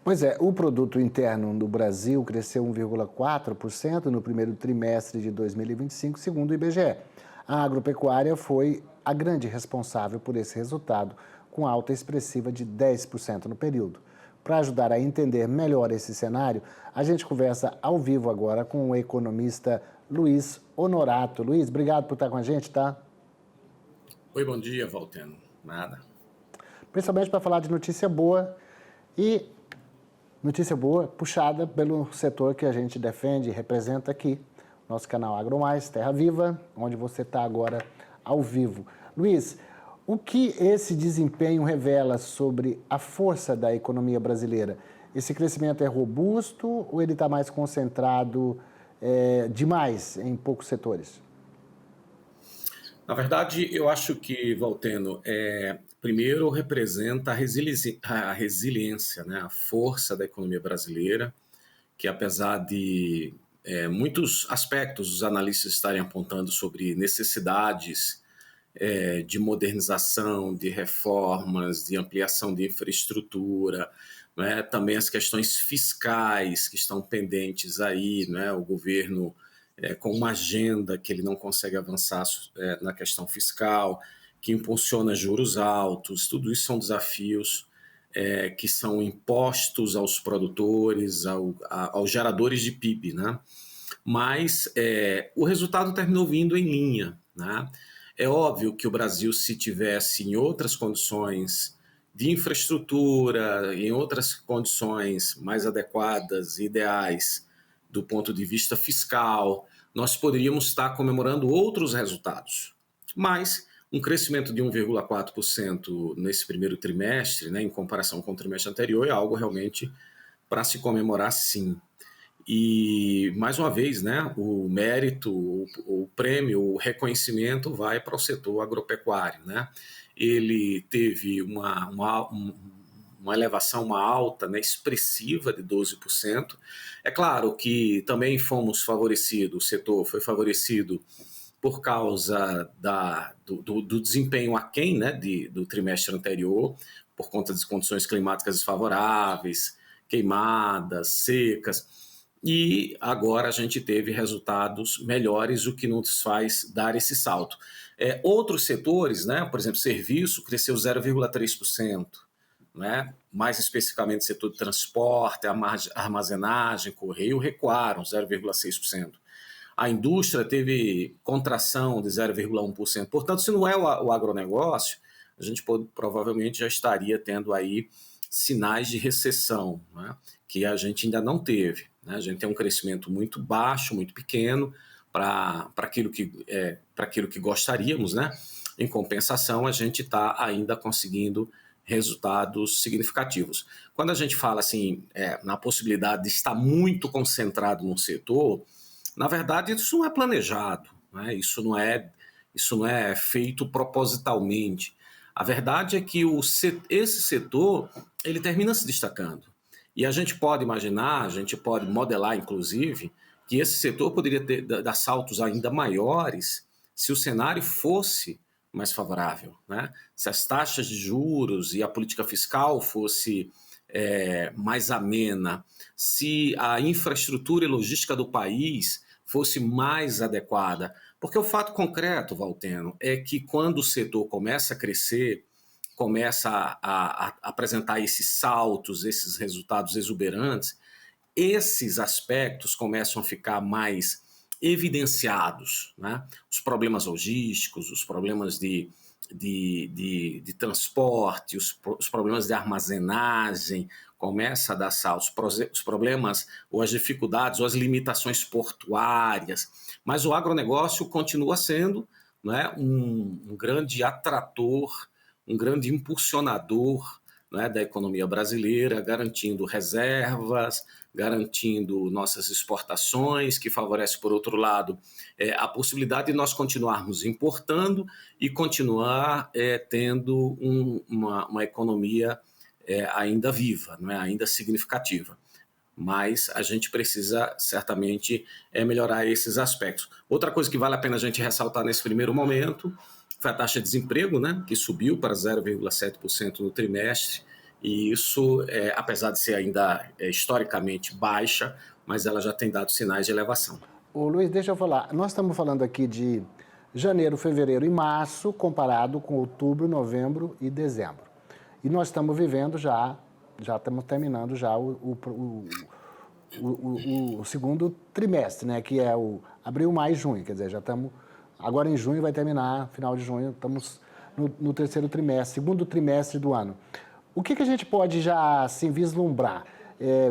Pois é, o produto interno do Brasil cresceu 1,4% no primeiro trimestre de 2025, segundo o IBGE. A agropecuária foi a grande responsável por esse resultado, com alta expressiva de 10% no período. Para ajudar a entender melhor esse cenário, a gente conversa ao vivo agora com o economista Luiz Honorato. Luiz, obrigado por estar com a gente, tá? Oi, bom dia, Valteno. Nada. Principalmente para falar de notícia boa e notícia boa puxada pelo setor que a gente defende e representa aqui, nosso canal AgroMais, Terra Viva, onde você está agora ao vivo. Luiz, o que esse desempenho revela sobre a força da economia brasileira? Esse crescimento é robusto ou ele está mais concentrado demais em poucos setores? Na verdade, eu acho que, Valteno, primeiro representa a resiliência, né, a força da economia brasileira, que apesar de muitos aspectos os analistas estarem apontando sobre necessidades de modernização, de reformas, de ampliação de infraestrutura, né, também as questões fiscais que estão pendentes aí, né, o governo com uma agenda que ele não consegue avançar na questão fiscal, que impulsiona juros altos, tudo isso são desafios que são impostos aos produtores, aos geradores de PIB, né? Mas o resultado terminou vindo em linha, né? É óbvio que o Brasil, se tivesse em outras condições de infraestrutura, em outras condições mais adequadas, ideais, do ponto de vista fiscal, nós poderíamos estar comemorando outros resultados. Mas um crescimento de 1,4% nesse primeiro trimestre, né, em comparação com o trimestre anterior, é algo realmente para se comemorar, sim. E, mais uma vez, né, o mérito, o prêmio, o reconhecimento vai para o setor agropecuário, né? Ele teve uma elevação, uma alta, né, expressiva de 12%. É claro que também fomos favorecidos, o setor foi favorecido por causa do desempenho aquém, né, do trimestre anterior, por conta das condições climáticas desfavoráveis, queimadas, secas. E agora a gente teve resultados melhores, o que nos faz dar esse salto. Outros setores, né, por exemplo, serviço, cresceu 0,3%. Né? Mais especificamente, setor de transporte, armazenagem, correio, recuaram 0,6%. A indústria teve contração de 0,1%. Portanto, se não é o agronegócio, a gente provavelmente já estaria tendo aí sinais de recessão, né, que a gente ainda não teve. Né? A gente tem um crescimento muito baixo, muito pequeno, para aquilo que gostaríamos. Né? Em compensação, a gente está ainda conseguindo resultados significativos. Quando a gente fala assim, na possibilidade de estar muito concentrado no setor, na verdade, isso não é planejado, né? Isso não é feito propositalmente. A verdade é que esse setor ele termina se destacando. E a gente pode imaginar, a gente pode modelar, inclusive, que esse setor poderia dar saltos ainda maiores se o cenário fosse mais favorável, né? Se as taxas de juros e a política fiscal fosse mais amena, se a infraestrutura e logística do país fosse mais adequada. Porque o fato concreto, Valteno, é que quando o setor começa a crescer, começa a apresentar esses saltos, esses resultados exuberantes, esses aspectos começam a ficar mais evidenciados, né? Os problemas logísticos, os problemas de transporte, os problemas de armazenagem, começa a dar saltos, os problemas ou as dificuldades ou as limitações portuárias, mas o agronegócio continua sendo, né, um grande atrator, um grande impulsionador, né, da economia brasileira, garantindo reservas, garantindo nossas exportações, que favorece, por outro lado, a possibilidade de nós continuarmos importando e continuar tendo uma economia ainda viva, né, ainda significativa. Mas a gente precisa, certamente, melhorar esses aspectos. Outra coisa que vale a pena a gente ressaltar nesse primeiro momento foi a taxa de desemprego, né, que subiu para 0,7% no trimestre E isso, apesar de ser ainda historicamente baixa, mas ela já tem dado sinais de elevação. Ô Luiz, deixa eu falar. Nós estamos falando aqui de janeiro, fevereiro e março, comparado com outubro, novembro e dezembro. E nós estamos vivendo já estamos terminando já o segundo trimestre, né? Que é o abril, maio e junho. Quer dizer, já estamos. Agora em junho vai terminar, final de junho, estamos no terceiro trimestre, segundo trimestre do ano. O que a gente pode já assim, vislumbrar?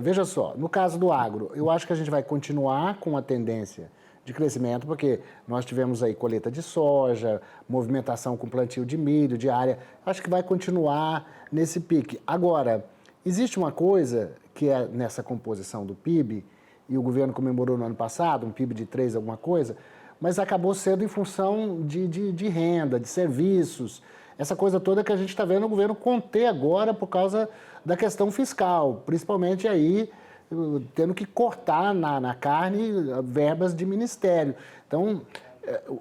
Veja só, no caso do agro, eu acho que a gente vai continuar com a tendência de crescimento, porque nós tivemos aí colheita de soja, movimentação com plantio de milho, de área, acho que vai continuar nesse pique. Agora, existe uma coisa que é nessa composição do PIB, e o governo comemorou no ano passado, um PIB de 3 alguma coisa, mas acabou sendo em função de renda, de serviços, essa coisa toda que a gente está vendo o governo conter agora por causa da questão fiscal, principalmente aí tendo que cortar na carne verbas de ministério. Então,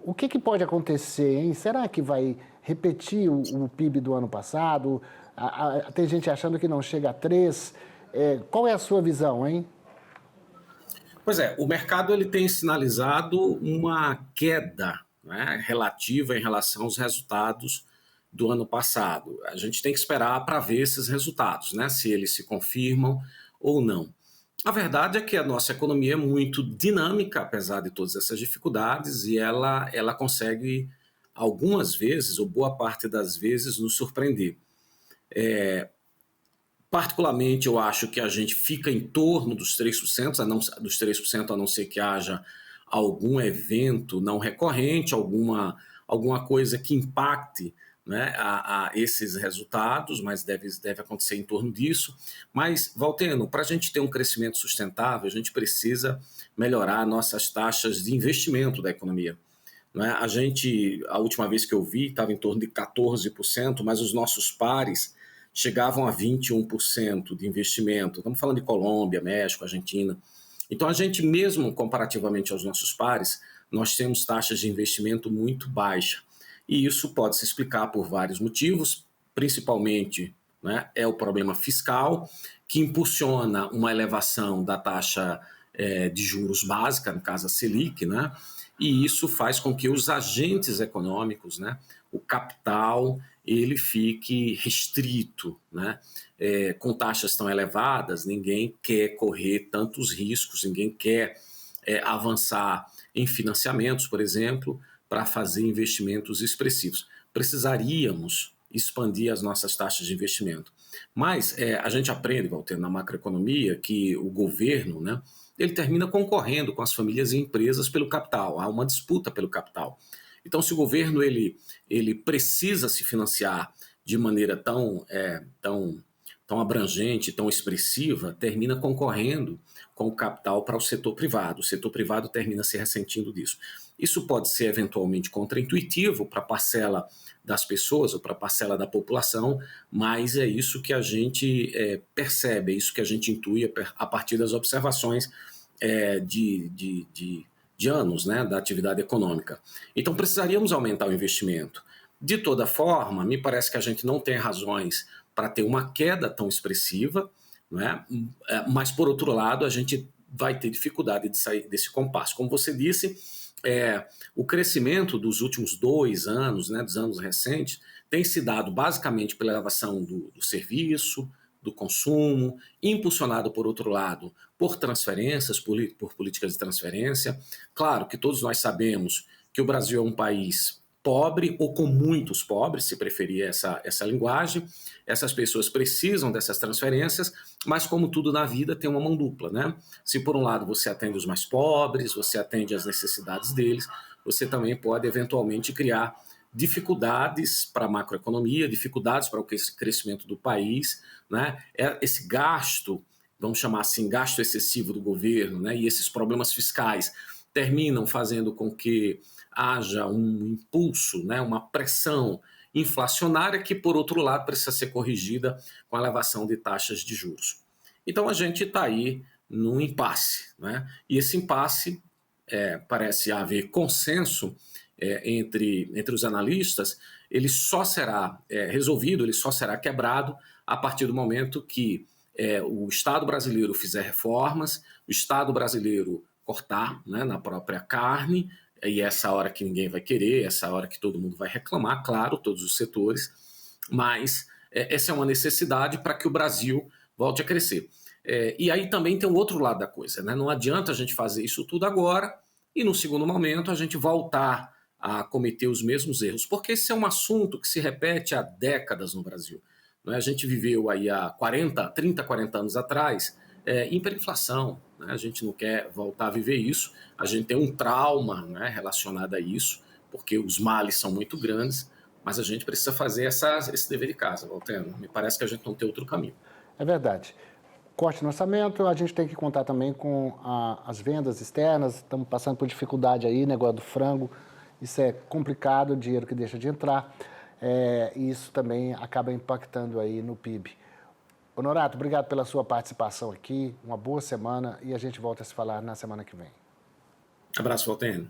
o que pode acontecer, hein? Será que vai repetir o PIB do ano passado? Tem gente achando que não chega a 3. Qual é a sua visão, hein? Pois é, o mercado ele tem sinalizado uma queda, né, relativa em relação aos resultados do ano passado. A gente tem que esperar para ver esses resultados, né, se eles se confirmam ou não. A verdade é que a nossa economia é muito dinâmica, apesar de todas essas dificuldades, e ela consegue, algumas vezes, ou boa parte das vezes, nos surpreender. Particularmente, eu acho que a gente fica em torno dos 3%, dos 3%, a não ser que haja algum evento não recorrente, alguma coisa que impacte, né, a esses resultados, mas deve acontecer em torno disso. Mas, Valteno, para a gente ter um crescimento sustentável, a gente precisa melhorar nossas taxas de investimento da economia. Né? A última vez que eu vi, estava em torno de 14%, mas os nossos pares chegavam a 21% de investimento. Estamos falando de Colômbia, México, Argentina. Então, a gente, mesmo comparativamente aos nossos pares, nós temos taxas de investimento muito baixas. E isso pode se explicar por vários motivos, principalmente, né, é o problema fiscal, que impulsiona uma elevação da taxa de juros básica, no caso a Selic, né? E isso faz com que os agentes econômicos, né, o capital, ele fique restrito, né? Com taxas tão elevadas, ninguém quer correr tantos riscos, ninguém quer avançar em financiamentos, por exemplo, para fazer investimentos expressivos. Precisaríamos expandir as nossas taxas de investimento. Mas a gente aprende, Walter, na macroeconomia, que o governo, né, ele termina concorrendo com as famílias e empresas pelo capital. Há uma disputa pelo capital. Então, se o governo ele precisa se financiar de maneira tão abrangente, tão expressiva, termina concorrendo com o capital para o setor privado. O setor privado termina se ressentindo disso. Isso pode ser eventualmente contraintuitivo para a parcela das pessoas ou para a parcela da população, mas é isso que a gente percebe, é isso que a gente intui a partir das observações de anos, né, da atividade econômica. Então, precisaríamos aumentar o investimento. De toda forma, me parece que a gente não tem razões para ter uma queda tão expressiva, né? Mas, por outro lado, a gente vai ter dificuldade de sair desse compasso. Como você disse, o crescimento dos últimos 2 anos, né, dos anos recentes, tem se dado basicamente pela elevação do serviço, do consumo, impulsionado, por outro lado, por transferências, por políticas de transferência. Claro que todos nós sabemos que o Brasil é um país pobre ou com muitos pobres, se preferir essa linguagem. Essas pessoas precisam dessas transferências, mas como tudo na vida tem uma mão dupla, né? Se por um lado você atende os mais pobres, você atende às necessidades deles, você também pode eventualmente criar dificuldades para a macroeconomia, dificuldades para o crescimento do país, né? Esse gasto, vamos chamar assim, gasto excessivo do governo, né? E esses problemas fiscais terminam fazendo com que haja um impulso, né? Uma pressão inflacionária que, por outro lado, precisa ser corrigida com a elevação de taxas de juros. Então, a gente está aí num impasse, né? E esse impasse parece haver consenso entre os analistas, ele só será resolvido, ele só será quebrado a partir do momento que o Estado brasileiro fizer reformas, o Estado brasileiro cortar, né, na própria carne, e essa hora que ninguém vai querer, essa hora que todo mundo vai reclamar, claro, todos os setores, mas essa é uma necessidade para que o Brasil volte a crescer. E aí também tem um outro lado da coisa, né? Não adianta a gente fazer isso tudo agora e no segundo momento a gente voltar a cometer os mesmos erros, porque esse é um assunto que se repete há décadas no Brasil. A gente viveu aí há 30, 40 anos atrás hiperinflação, né? A gente não quer voltar a viver isso, a gente tem um trauma, né, relacionado a isso, porque os males são muito grandes, mas a gente precisa fazer esse dever de casa, Valteno. Me parece que a gente não tem outro caminho. É verdade. Corte no orçamento, a gente tem que contar também com as vendas externas, estamos passando por dificuldade aí, negócio do frango, isso é complicado, o dinheiro que deixa de entrar, e isso também acaba impactando aí no PIB. Honorato, obrigado pela sua participação aqui, uma boa semana e a gente volta a se falar na semana que vem. Abraço, Valteno.